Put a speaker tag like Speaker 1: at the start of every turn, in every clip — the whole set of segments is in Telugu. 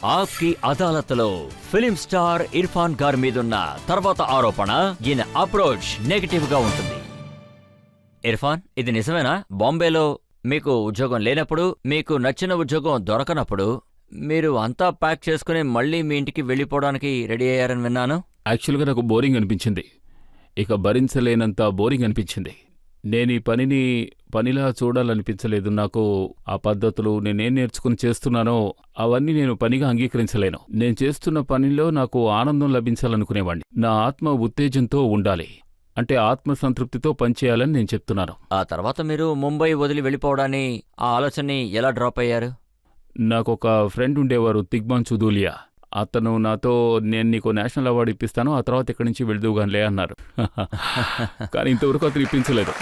Speaker 1: ఆప్కి అదాలత్లో ఫిలిం స్టార్ ఇర్ఫాన్ గారి మీదున్న తర్వాత ఆరోపణ ఈయన అప్రోచ్ నెగటివ్ గా ఉంటుంది. ఇర్ఫాన్, ఇది నిజమేనా? బాంబేలో మీకు ఉద్యోగం లేనప్పుడు, మీకు నచ్చిన ఉద్యోగం దొరకనప్పుడు మీరు అంతా ప్యాక్ చేసుకుని మళ్ళీ మీ ఇంటికి వెళ్ళిపోవడానికి రెడీ అయ్యారని విన్నాను.
Speaker 2: యాక్చువల్గా నాకు బోరింగ్ అనిపించింది. ఇక భరించలేనంత బోరింగ్ అనిపించింది. నేను ఈ పనిని పనిలా చూడాలనిపించలేదు. నాకు ఆ పద్ధతులు నేనేం నేర్చుకుని చేస్తున్నానో అవన్నీ నేను పనిగా అంగీకరించలేను. నేను చేస్తున్న పనిలో నాకు ఆనందం లభించాలనుకునేవాణ్ణి. నా ఆత్మ ఉత్తేజంతో ఉండాలి, అంటే ఆత్మసంతృప్తితో పనిచేయాలని నేను చెప్తున్నాను.
Speaker 1: ఆ తర్వాత మీరు ముంబై వదిలి వెళ్ళిపోవడాన్ని, ఆ ఆలోచనని ఎలా డ్రాప్ అయ్యారు?
Speaker 2: నాకొక ఫ్రెండ్ ఉండేవారు, తిగ్మాన్ చుదూలియా. అతను నాతో నేను నీకు నేషనల్ అవార్డు ఇప్పిస్తాను, ఆ తర్వాత ఇక్కడి నుంచి వెళ్దువుగానిలే అన్నారు. కానీ ఇంతవరకు అతను ఇప్పించలేదు.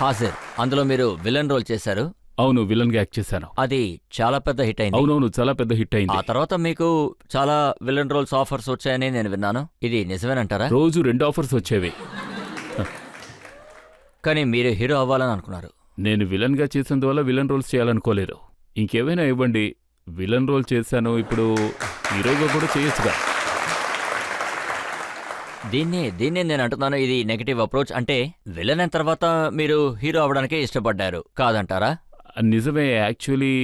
Speaker 1: హాజర్, అందులో మీరు విలన్ రోల్ చేశారు.
Speaker 2: అవును, విలన్ గా యాక్ట్ చేశాను.
Speaker 1: అది చాలా పెద్ద హిట్ అయింది.
Speaker 2: అవునవును, చాలా పెద్ద హిట్ అయింది.
Speaker 1: ఆ తర్వాత మీకు చాలా విలన్ రోల్స్ ఆఫర్స్ వచ్చాయని నేను విన్నాను. ఇది నిజమేనంటారా?
Speaker 2: రోజు 2 ఆఫర్స్ వచ్చేవి.
Speaker 1: కానీ మీరు హీరో అవ్వాలని అనుకున్నారు.
Speaker 2: నేను విలన్ గా చేసినందువల్ల విలన్ రోల్స్ చేయాలనుకోలేదు. ఇంకేమైనా ఇవ్వండి, విలన్ రోల్ చేశాను, ఇప్పుడు హీరోగా కూడా చేయొచ్చుగా.
Speaker 1: దీన్నే నేను అంటున్నాను, ఇది నెగటివ్ అప్రోచ్. అంటే విలన్ అయిన తర్వాత మీరు హీరో అవ్వడానికే ఇష్టపడ్డారు కాదంటారా?
Speaker 2: నిజమే. యాక్చువల్లీ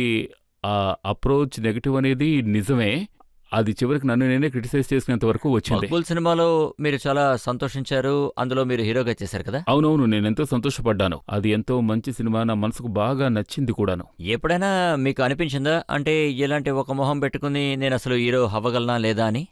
Speaker 2: ఆ అప్రోచ్ నెగటివ్ అనేది నిజమే. అది చివరికి నన్ను నేనే క్రిటిసైజ్ చేసినంత వరకు వచ్చింది.
Speaker 1: మక్బూల్ సినిమాలో మీరు చాలా సంతోషించారు, అందులో మీరు హీరోగా చేశారు కదా?
Speaker 2: అవునవును, నేనెంతో సంతోషపడ్డాను. అది ఎంతో మంచి సినిమా, నా మనసుకు బాగా నచ్చింది కూడాను.
Speaker 1: ఎప్పుడైనా మీకు అనిపించిందా, అంటే ఇలాంటి ఒక మొహం పెట్టుకుని నేను అసలు హీరో అవ్వగలనా లేదా అని?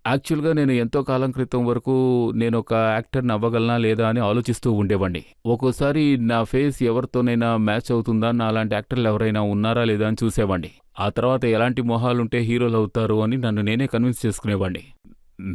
Speaker 2: యాక్చువల్గా నేను ఎంతో కాలం క్రితం వరకు నేను ఒక యాక్టర్ని అవ్వగలనా లేదా అని ఆలోచిస్తూ ఉండేవాడిని. ఒక్కోసారి నా ఫేస్ ఎవరితోనైనా మ్యాచ్ అవుతుందా, నా అలాంటి యాక్టర్లు ఎవరైనా ఉన్నారా లేదా అని చూసేవాడిని. ఆ తర్వాత ఎలాంటి మొహాలుంటే హీరోలు అవుతారు అని నన్ను నేనే కన్విన్స్ చేసుకునేవాడిని.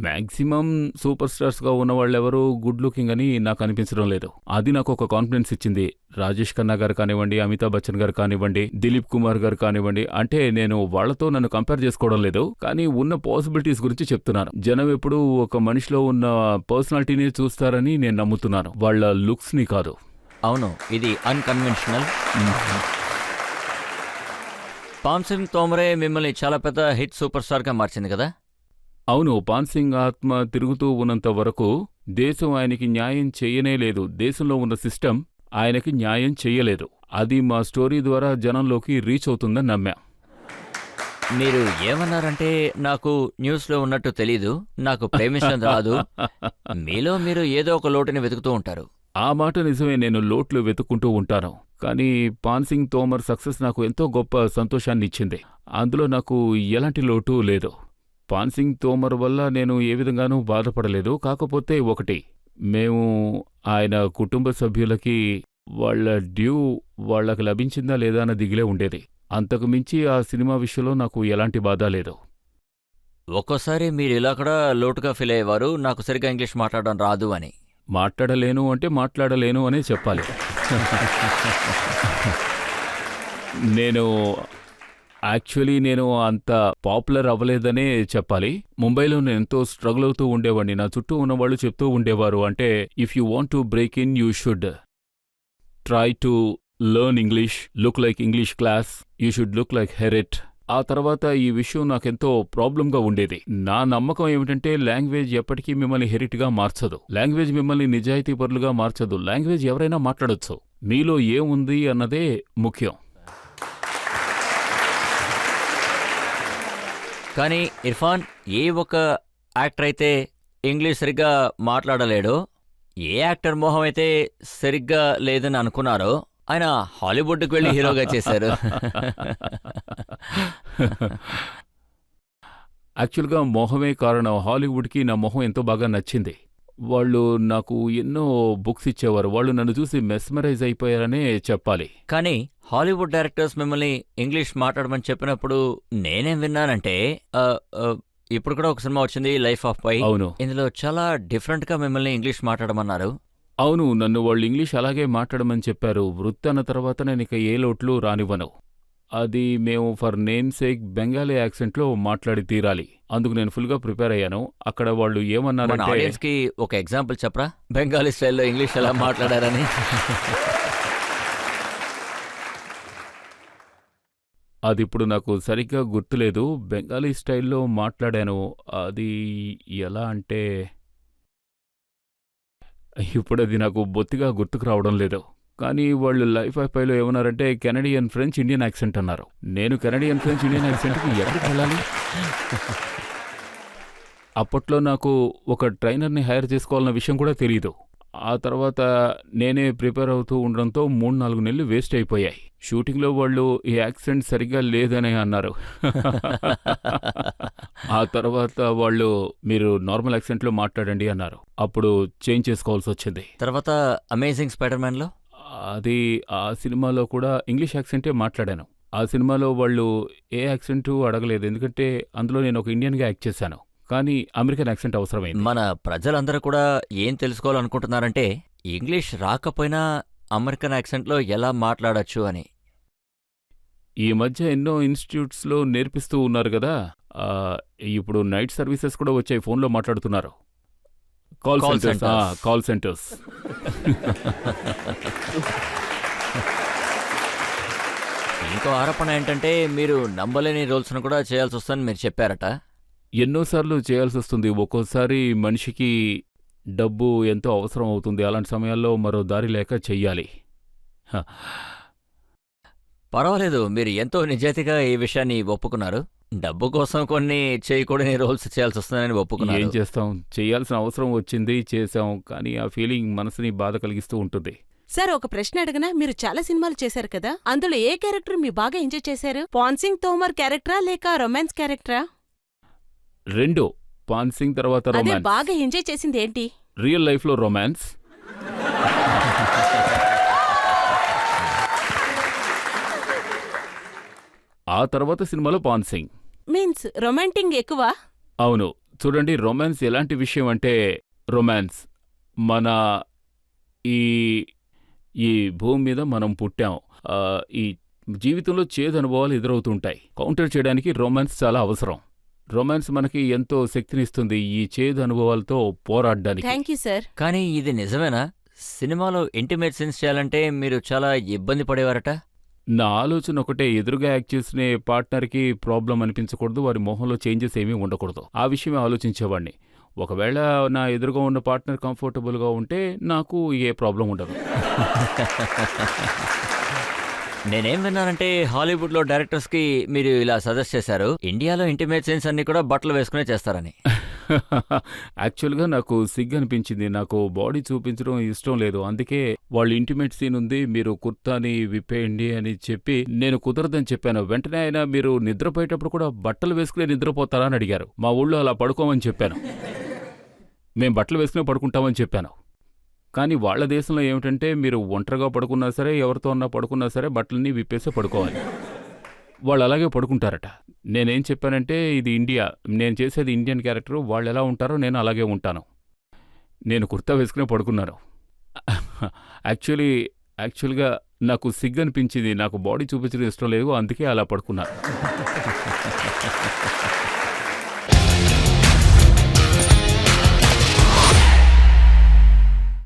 Speaker 2: మ్యాక్సిమం సూపర్ స్టార్స్గా ఉన్నవాళ్ళెవరూ గుడ్ లుకింగ్ అని నాకు అనిపించడం లేదు. అది నాకు ఒక కాన్ఫిడెన్స్ ఇచ్చింది. రాజేష్ ఖన్నా గారు కానివ్వండి, అమితాబ్ బచ్చన్ గారు కానివ్వండి, దిలీప్ కుమార్ గారు కానివ్వండి. అంటే నేను వాళ్లతో నన్ను కంపేర్ చేసుకోవడం లేదు, కానీ ఉన్న పాసిబిలిటీస్ గురించి చెప్తున్నాను. జనం ఎప్పుడూ ఒక మనిషిలో ఉన్న పర్సనాలిటీని చూస్తారని నేను నమ్ముతున్నాను, వాళ్ళ లుక్స్ని కాదు.
Speaker 1: అవును, ఇది అన్కన్వెన్షనల్. పాన్ సింగ్ తోమరే మిమ్మల్ని చాలా పెద్ద హిట్ సూపర్ స్టార్గా మార్చింది కదా?
Speaker 2: అవును, పాన్ సింగ్ ఆత్మ తిరుగుతూ ఉన్నంత వరకు దేశం ఆయనకి న్యాయం చెయ్యనే లేదు. దేశంలో ఉన్న సిస్టమ్ ఆయనకి న్యాయం చెయ్యలేదు. అది మా స్టోరీ ద్వారా జనంలోకి రీచ్ అవుతుందని నమ్మా.
Speaker 1: మీరు ఏమన్నారంటే, నాకు న్యూస్లో ఉన్నట్టు తెలీదు, నాకు ప్రేమించడం రాదు, మీలో మీరు ఏదో ఒక లోటుని వెతుకుతూ ఉంటారు.
Speaker 2: ఆ మాట నిజమే, నేను లోట్లు వెతుక్కుంటూ ఉంటాను. కానీ పాన్ సింగ్ తోమర్ సక్సెస్ నాకు ఎంతో గొప్ప సంతోషాన్ని ఇచ్చింది. అందులో నాకు ఎలాంటి లోటు లేదు. పాన్ సింగ్ తోమర్ వల్ల నేను ఏ విధంగానూ బాధపడలేదు. కాకపోతే ఒకటి, మేము ఆయన కుటుంబ సభ్యులకి వాళ్ళ డ్యూ వాళ్లకు లభించిందా లేదా అన్న దిగిలే ఉండేది. అంతకు మించి ఆ సినిమా విషయంలో నాకు ఎలాంటి బాధ లేదు.
Speaker 1: ఒక్కోసారి మీరు ఇలా కూడా లోటుగా ఫీల్ అయ్యేవారు, నాకు సరిగ్గా ఇంగ్లీష్ మాట్లాడడం రాదు అని.
Speaker 2: మాట్లాడలేను అంటే మాట్లాడలేను అనే చెప్పాలి. నేను అంత పాపులర్ అవ్వలేదనే చెప్పాలి. ముంబైలో నేను ఎంతో స్ట్రగుల్ అవుతూ ఉండేవాడిని. నా చుట్టూ ఉన్నవాళ్ళు చెప్తూ ఉండేవారు, అంటే if you want to break in you should try to learn English, look like English class, you should look like హెరిట్. ఆ తర్వాత ఈ విషయం నాకెంతో ప్రాబ్లంగా ఉండేది. నా నమ్మకం ఏమిటంటే, లాంగ్వేజ్ ఎప్పటికీ మిమ్మల్ని హెరిట్గా మార్చదు, లాంగ్వేజ్ మిమ్మల్ని నిజాయితీపరులుగా మార్చదు. లాంగ్వేజ్ ఎవరైనా మాట్లాడొచ్చు, మీలో ఏముంది అన్నదే ముఖ్యం.
Speaker 1: కానీ ఇర్ఫాన్, ఏ ఒక యాక్టర్ అయితే ఇంగ్లీష్ సరిగ్గా మాట్లాడలేడో, ఏ యాక్టర్ మోహం అయితే సరిగ్గా లేదని అనుకున్నారో, ఆయన హాలీవుడ్కి వెళ్ళి హీరోగా చేశారు.
Speaker 2: యాక్చువల్గా మొహమే కారణం. హాలీవుడ్కి నా మొహం ఎంతో బాగా నచ్చింది. వాళ్ళు నాకు ఎన్నో బుక్స్ ఇచ్చేవారు. వాళ్ళు నన్ను చూసి మెస్మరైజ్ అయిపోయారనే చెప్పాలి.
Speaker 1: కానీ హాలీవుడ్ డైరెక్టర్స్ మిమ్మల్ని ఇంగ్లీష్ మాట్లాడమని చెప్పినప్పుడు నేనేం విన్నానంటే, ఇప్పుడు కూడా ఒక సినిమా వచ్చింది, లైఫ్ ఆఫ్ పై.
Speaker 2: అవును,
Speaker 1: ఇందులో చాలా డిఫరెంట్గా మిమ్మల్ని ఇంగ్లీష్ మాట్లాడమన్నారు.
Speaker 2: అవును, నన్ను వాళ్ళు ఇంగ్లీష్ అలాగే మాట్లాడమని చెప్పారు. వృత్తి అన్న తర్వాత నేను ఇక ఏ లోట్లు రానివ్వను. అది మేము ఫర్ నేమ్ సేక్ బెంగాలీ యాక్సెంట్లో మాట్లాడి తీరాలి. అందుకు నేను ఫుల్గా ప్రిపేర్ అయ్యాను. అక్కడ వాళ్ళు
Speaker 1: మన
Speaker 2: ఏమన్నారంటే
Speaker 1: ఆడియన్స్ కి ఒక ఎగ్జాంపుల్ చెప్పరా, బెంగాలీ స్టైల్లో ఇంగ్లీష్ ఎలా మాట్లాడారని?
Speaker 2: అది ఇప్పుడు నాకు సరిగ్గా గుర్తులేదు. బెంగాలీ స్టైల్లో మాట్లాడాను. అది ఎలా అంటే ఇప్పుడు అది నాకు బొత్తిగా గుర్తుకు రావడం లేదు. కానీ వాళ్ళు లైఫ్ ఐపైలో ఏమన్నారంటే కెనడియన్ ఫ్రెంచ్ ఇండియన్ యాక్సెంట్ అన్నారు. నేను కెనడియన్ ఫ్రెంచ్ ఇండియన్ యాక్సెంట్కి ఎక్కడికి వెళ్ళాలి? అప్పట్లో నాకు ఒక ట్రైనర్ని హైర్ చేసుకోవాలన్న విషయం కూడా తెలియదు. ఆ తర్వాత నేనే ప్రిపేర్ అవుతూ ఉండడంతో 3-4 నెలలు వేస్ట్ అయిపోయాయి. షూటింగ్లో వాళ్ళు ఈ యాక్సెంట్ సరిగ్గా లేదని అన్నారు. ఆ తర్వాత వాళ్ళు మీరు నార్మల్ యాక్సెంట్లో మాట్లాడండి అన్నారు. అప్పుడు చేంజ్ చేసుకోవాల్సి వచ్చింది.
Speaker 1: తర్వాత అమేజింగ్ స్పైడర్ మ్యాన్ లో
Speaker 2: అది ఆ సినిమాలో కూడా ఇంగ్లీష్ యాక్సెంటే మాట్లాడాను. ఆ సినిమాలో వాళ్ళు ఏ యాక్సెంటు అడగలేదు, ఎందుకంటే అందులో నేను ఒక ఇండియన్గా యాక్ట్ చేశాను. కానీ అమెరికన్ యాక్సెంట్ అవసరమైంది.
Speaker 1: మన ప్రజలందరూ కూడా ఏం తెలుసుకోవాలనుకుంటున్నారంటే ఇంగ్లీష్ రాకపోయినా అమెరికన్ యాక్సెంట్లో ఎలా మాట్లాడొచ్చు అని.
Speaker 2: ఈ మధ్య ఎన్నో ఇన్స్టిట్యూట్స్లో నేర్పిస్తూ ఉన్నారు కదా. ఇప్పుడు నైట్ సర్వీసెస్ కూడా వచ్చాయి, ఫోన్లో మాట్లాడుతున్నారు. Call
Speaker 1: Call
Speaker 2: centres.
Speaker 1: centers.
Speaker 2: Call centres.
Speaker 1: ఇంకో ఆరోపణ ఏంటంటే మీరు నమ్మలేని రోల్స్ను కూడా చేయాల్సి వస్తుందని మీరు చెప్పారట.
Speaker 2: ఎన్నోసార్లు చేయాల్సి వస్తుంది. ఒక్కోసారి మనిషికి డబ్బు ఎంతో అవసరం అవుతుంది. అలాంటి సమయాల్లో మరో దారి లేక చెయ్యాలి. హ,
Speaker 1: పర్వాలేదు, మీరు ఎంతో నిజాయితీగా ఈ విషయాన్ని ఒప్పుకున్నారు. డబ్బు కోసం కొన్ని చేయకూడని రోల్స్ చేయాల్సి వస్తుందని
Speaker 2: ఏం
Speaker 1: ఒప్పుకున్నారు.
Speaker 2: చేస్తాం, చేయాల్సిన అవసరం వచ్చింది, చేశాం. కానీ ఆ ఫీలింగ్ మనసుని బాధ కలిగిస్తూ ఉంటుంది.
Speaker 3: సార్, ఒక ప్రశ్న అడగనా? మీరు చాలా సినిమాలు చేశారు కదా, అందులో ఏ క్యారెక్టర్ మీరు బాగా ఎంజాయ్ చేశారు? పాన్సింగ్ తోమర్ క్యారెక్టరా లేక రొమాన్స్ క్యారెక్టరా?
Speaker 2: రెండు, పాన్ సింగ్ తర్వాత
Speaker 3: అదే
Speaker 2: రొమాన్స్.
Speaker 3: బాగా ఎంజాయ్ చేసింది ఏంటి?
Speaker 2: రియల్ లైఫ్లో రొమాన్స్, ఆ తర్వాత సినిమాలో పాన్ సింగ్.
Speaker 3: మీన్స్ రొమాంటింగ్ ఎక్కువ?
Speaker 2: అవును, చూడండి, రొమాన్స్ ఎలాంటి విషయం అంటే రొమాన్స్ మన ఈ ఈ భూమి మీద మనం పుట్టాం. ఈ జీవితంలో చేదు అనుభవాలు ఎదురవుతుంటాయి. కౌంటర్ చేయడానికి రొమాన్స్ చాలా అవసరం. రొమాన్స్ మనకి ఎంతో శక్తినిస్తుంది ఈ చేదు అనుభవాలతో పోరాడడానికి.
Speaker 3: Thank you sir.
Speaker 1: కానీ ఇది నిజమేనా? సినిమాలో ఇంటిమేట్ సీన్స్ చేయాలంటే మీరు చాలా ఇబ్బంది పడేవారట.
Speaker 2: నా ఆలోచన ఒకటే, ఎదురుగా యాక్ట్ చేసిన పార్ట్నర్కి ప్రాబ్లం అనిపించకూడదు, వారి మొహంలో చేంజెస్ ఏమీ ఉండకూడదు. ఆ విషయమే ఆలోచించేవాడిని. ఒకవేళ నా ఎదురుగా ఉన్న పార్ట్నర్ కంఫర్టబుల్గా ఉంటే నాకు ఏ ప్రాబ్లం ఉండదు.
Speaker 1: నేనేం విన్నానంటే హాలీవుడ్లో డైరెక్టర్స్కి మీరు ఇలా సజెస్ట్ చేశారు, ఇండియాలో ఇంటిమేట్ సీన్స్ అన్ని కూడా బట్టలు వేసుకునే చేస్తారని.
Speaker 2: యాక్చువల్గా నాకు సిగ్గు అనిపించింది. నాకు బాడీ చూపించడం ఇష్టం లేదు. అందుకే వాళ్ళు ఇంటిమేట్ సీన్ ఉంది, మీరు కుర్తాని విప్పేయండి అని చెప్పి నేను కుదరదని చెప్పాను. వెంటనే ఆయన మీరు నిద్రపోయేటప్పుడు కూడా బట్టలు వేసుకునే నిద్రపోతారా అని అడిగారు. మా ఊళ్ళో అలా పడుకోమని చెప్పాను. మేం బట్టలు వేసుకునే పడుకుంటామని చెప్పాను. కానీ వాళ్ళ దేశంలో ఏమిటంటే మీరు ఒంటరిగా పడుకున్నా సరే, ఎవరితో అన్నా పడుకున్నా సరే బట్టలన్నీ విప్పేసి పడుకోవాలి. వాళ్ళు అలాగే పడుకుంటారట. నేనేం చెప్పానంటే ఇది ఇండియా, నేను చేసేది ఇండియన్ క్యారెక్టర్, వాళ్ళు ఎలా ఉంటారో నేను అలాగే ఉంటాను. నేను కుర్తా వేసుకునే పడుకున్నాను. యాక్చువల్గా నాకు సిగ్గు అనిపించింది. నాకు బాడీ చూపించడం ఇష్టం లేదు, అందుకే అలా పడుకున్నాను.